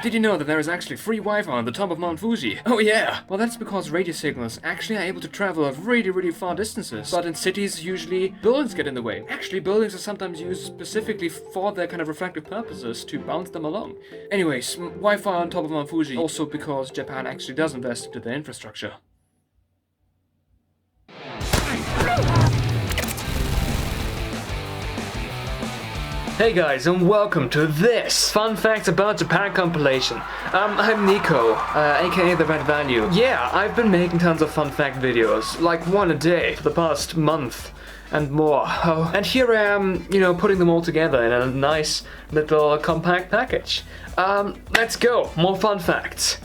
Did you know that there is actually free Wi-Fi on the top of Mount Fuji? Oh yeah! Well, that's because radio signals actually are able to travel really far distances. But in cities, usually buildings get in the way. Actually, buildings are sometimes used specifically for their kind of reflective purposes to bounce them along. Anyways, Wi-Fi on top of Mount Fuji, also because Japan actually does invest into their infrastructure. Hey guys, and welcome to this Fun Facts About Japan compilation. I'm Nico, aka The Red Value. Yeah, I've been making tons of fun fact videos, like one a day, for the past month and more. Oh, and here I am, putting them all together in a nice little compact package. Let's go, more fun facts.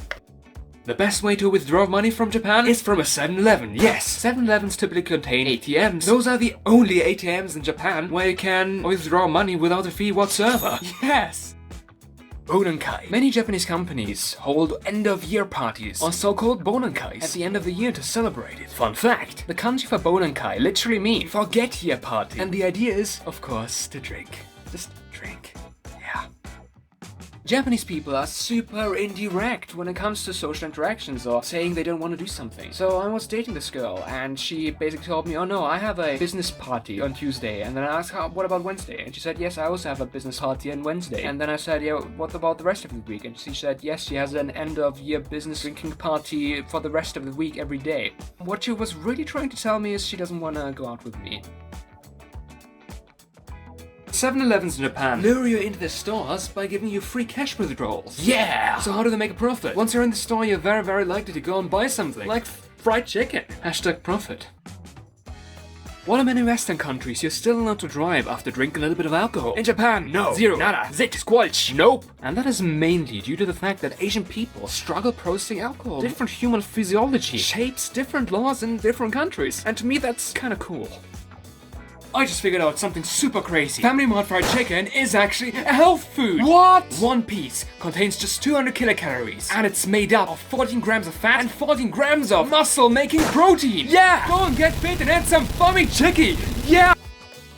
The best way to withdraw money from Japan is from a 7-Eleven. Yes, 7-Elevens typically contain ATMs. Those are the only ATMs in Japan where you can withdraw money without a fee whatsoever. Yes! Bonenkai. Many Japanese companies hold end-of-year parties, or so-called bonenkais, at the end of the year to celebrate it. Fun fact, the kanji for bonenkai literally means forget-year party. And the idea is, of course, to drink. Just drink. Yeah. Japanese people are super indirect when it comes to social interactions or saying they don't want to do something. So I was dating this girl and she basically told me, oh no, I have a business party on Tuesday. And then I asked her, what about Wednesday? And she said, yes, I also have a business party on Wednesday. And then I said, yeah, what about the rest of the week? And she said, yes, she has an end-of-year business drinking party for the rest of the week every day. What she was really trying to tell me is she doesn't want to go out with me. 7-Elevens in Japan lure you into their stores by giving you free cash withdrawals. Yeah! So how do they make a profit? Once you're in the store, you're very likely to go and buy something, like fried chicken. Hashtag profit. While in many Western countries, you're still allowed to drive after drinking a little bit of alcohol. In Japan, no. Zero. Nada. Zit. Squelch. Nope. And that is mainly due to the fact that Asian people struggle processing alcohol. Different human physiology shapes different laws in different countries. And to me, that's kinda cool. I just figured out something super crazy. Family Mart fried chicken is actually a health food. What? One piece contains just 200 kilocalories. And it's made up of 14 grams of fat and 14 grams of muscle-making protein. Yeah! Go and get fit and add some FamiChiki. Yeah!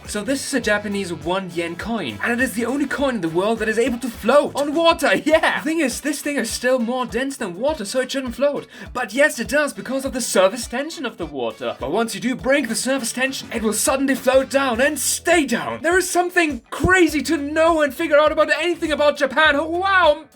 So this is a Japanese 1 yen coin, and it is the only coin in the world that is able to float on water, yeah! The thing is, this thing is still more dense than water, so it shouldn't float. But yes, it does, because of the surface tension of the water. But once you do break the surface tension, it will suddenly float down and stay down. There is something crazy to know and figure out about anything about Japan. Wow!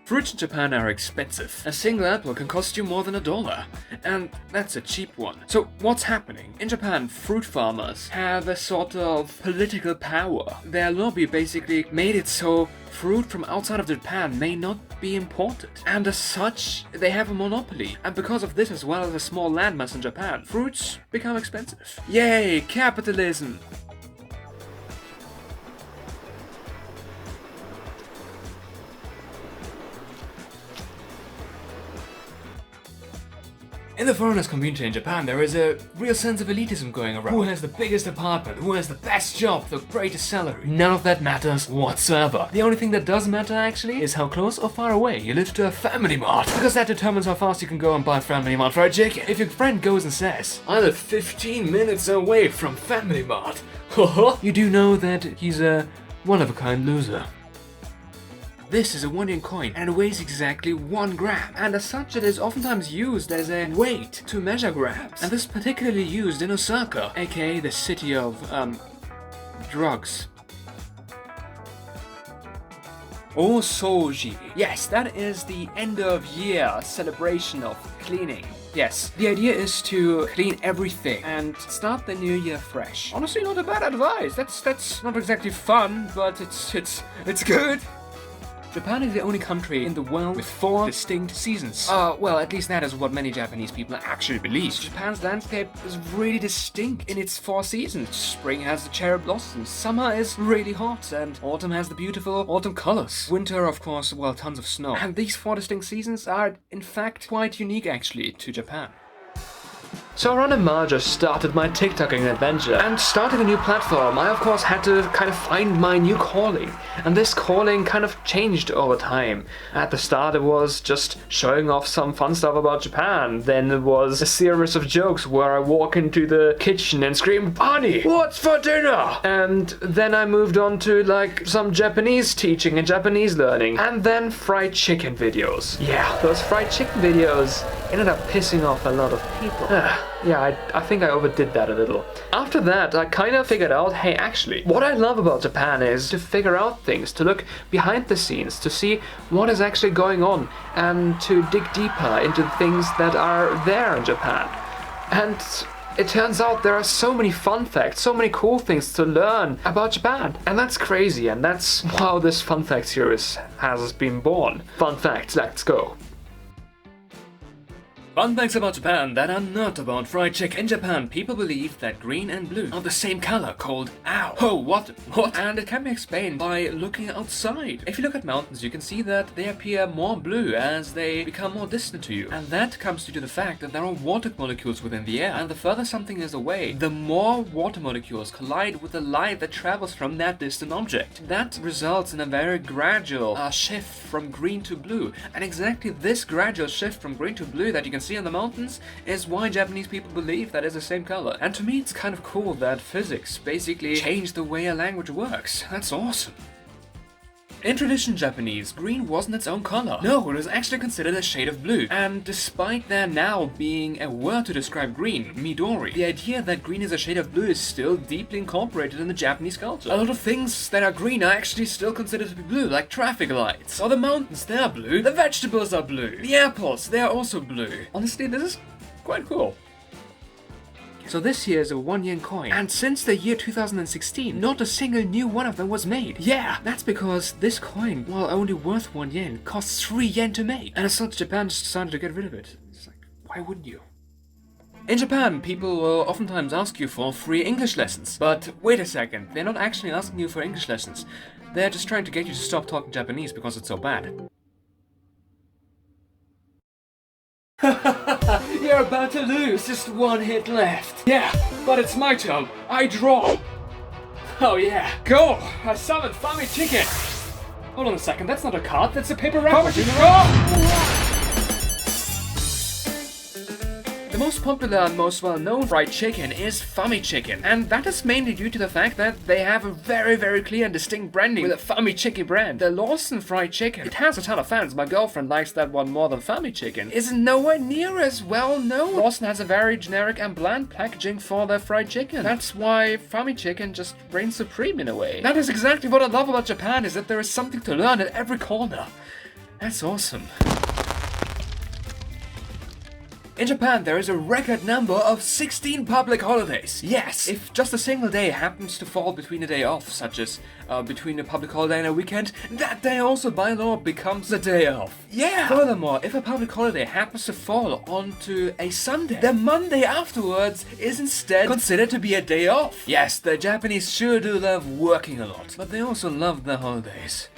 Fruits in Japan are expensive. A single apple can cost you more than $1, and that's a cheap one. So what's happening? In Japan, fruit farmers have a sort of political power. Their lobby basically made it so fruit from outside of Japan may not be imported. And as such, they have a monopoly. And because of this, as well as a small landmass in Japan, fruits become expensive. Yay, capitalism! In the foreigners community in Japan, there is a real sense of elitism going around. Who has the biggest apartment? Who has the best job? The greatest salary? None of that matters whatsoever. The only thing that does matter, actually, is how close or far away you live to a Family Mart. Because that determines how fast you can go and buy Family Mart fried chicken. If your friend goes and says, I live 15 minutes away from Family Mart, you do know that he's a one-of-a-kind loser. This is a 1 yen coin and it weighs exactly 1 gram, and as such it is oftentimes used as a weight to measure grams, and this is particularly used in Osaka, aka the city of, drugs. Osoji. Yes, that is the end of year celebration of cleaning. Yes, the idea is to clean everything and start the new year fresh. Honestly, not a bad advice. That's not exactly fun, but it's good. Japan is the only country in the world with 4 distinct seasons. Well, at least that is what many Japanese people actually believe. Japan's landscape is really distinct in its 4 seasons. Spring has the cherry blossoms, summer is really hot, and autumn has the beautiful autumn colors. Winter, of course, well, tons of snow. And these 4 distinct seasons are, in fact, quite unique actually to Japan. So around March I started my TikToking adventure, and starting a new platform I of course had to kind of find my new calling, and this calling kind of changed over time. At the start it was just showing off some fun stuff about Japan, then it was a series of jokes where I walk into the kitchen and scream, "Bonnie, what's for dinner?" And then I moved on to like some Japanese teaching and Japanese learning, and then fried chicken videos. Yeah, those fried chicken videos ended up pissing off a lot of people. Yeah, I think I overdid that a little. After that, I kind of figured out, hey, actually, what I love about Japan is to figure out things, to look behind the scenes, to see what is actually going on, and to dig deeper into the things that are there in Japan. And it turns out there are so many fun facts, so many cool things to learn about Japan. And that's crazy, and that's how this fun fact series has been born. Fun facts, let's go. Fun facts about Japan that are not about fried chicken. In Japan, people believe that green and blue are the same color, called ow. Oh, what? And it can be explained by looking outside. If you look at mountains, you can see that they appear more blue as they become more distant to you. And that comes due to the fact that there are water molecules within the air, and the further something is away, the more water molecules collide with the light that travels from that distant object. That results in a very gradual shift from green to blue. And exactly this gradual shift from green to blue that you can see in the mountains is why Japanese people believe that is the same color. And to me it's kind of cool that physics basically changed the way a language works. That's awesome. In traditional Japanese, green wasn't its own color. No, it was actually considered a shade of blue. And despite there now being a word to describe green, midori, the idea that green is a shade of blue is still deeply incorporated in the Japanese culture. A lot of things that are green are actually still considered to be blue, like traffic lights. Or the mountains, they are blue. The vegetables are blue. The airports, they are also blue. Honestly, this is quite cool. So this here is a 1 yen coin, and since the year 2016, not a single new one of them was made. Yeah, that's because this coin, while only worth 1 yen, costs 3 yen to make. And as such, Japan just decided to get rid of it. It's like, why wouldn't you? In Japan, people will oftentimes ask you for free English lessons. But wait a second, they're not actually asking you for English lessons. They're just trying to get you to stop talking Japanese because it's so bad. You're about to lose, just 1 hit left. Yeah, but it's my turn. I draw. Oh yeah, go! I summoned FamiChiki. Hold on a second, that's not a card, that's a paper wrapper. FamiChiki, The most popular and most well-known fried chicken is FamiChiki, and that is mainly due to the fact that they have a very clear and distinct branding with a FamiChiki brand. The Lawson fried chicken, it has a ton of fans, my girlfriend likes that one more than FamiChiki, is nowhere near as well known. Lawson has a very generic and bland packaging for their fried chicken. That's why FamiChiki just reigns supreme in a way. That is exactly what I love about Japan, is that there is something to learn at every corner. That's awesome. In Japan, there is a record number of 16 public holidays. Yes, if just a single day happens to fall between a day off, such as between a public holiday and a weekend, that day also by law becomes a day off. Yeah! Furthermore, if a public holiday happens to fall onto a Sunday, the Monday afterwards is instead considered to be a day off. Yes, the Japanese sure do love working a lot, but they also love their holidays.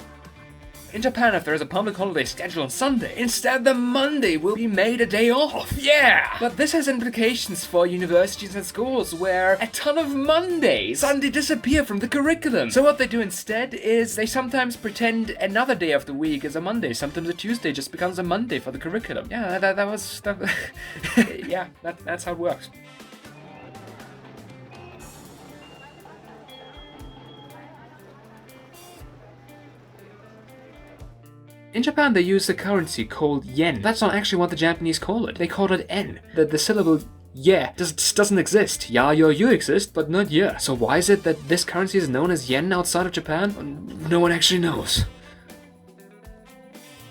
In Japan, if there is a public holiday scheduled on Sunday, instead the Monday will be made a day off. Yeah! But this has implications for universities and schools where a ton of Mondays suddenly disappear from the curriculum. So what they do instead is they sometimes pretend another day of the week is a Monday. Sometimes a Tuesday just becomes a Monday for the curriculum. Yeah, yeah, that's how it works. In Japan, they use a currency called yen. That's not actually what the Japanese call it. They call it en. The syllable yeah just doesn't exist. Ya, yo, you exist, but not yeah. So why is it that this currency is known as yen outside of Japan? No one actually knows.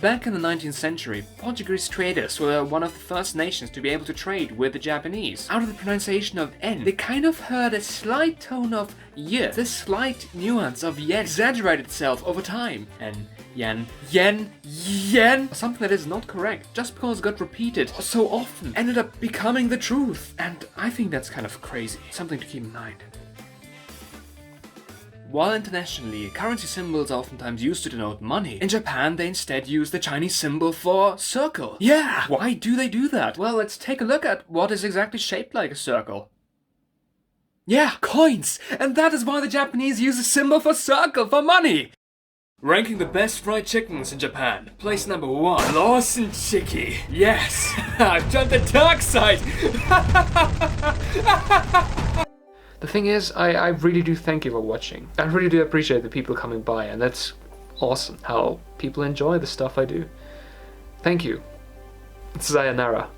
Back in the 19th century, Portuguese traders were one of the first nations to be able to trade with the Japanese. Out of the pronunciation of N, they kind of heard a slight tone of Y. This slight nuance of yen exaggerated itself over time. And yen, yen, yen, something that is not correct, just because it got repeated so often, ended up becoming the truth. And I think that's kind of crazy. Something to keep in mind. While internationally, currency symbols are oftentimes used to denote money, in Japan they instead use the Chinese symbol for circle. Yeah! Why do they do that? Well, let's take a look at what is exactly shaped like a circle. Yeah, coins! And that is why the Japanese use a symbol for circle for money! Ranking the best fried chickens in Japan. Place number 1, FamiChiki. Yes! I've done the dark side! The thing is, I really do thank you for watching. I really do appreciate the people coming by, and that's awesome how people enjoy the stuff I do. Thank you. Sayonara.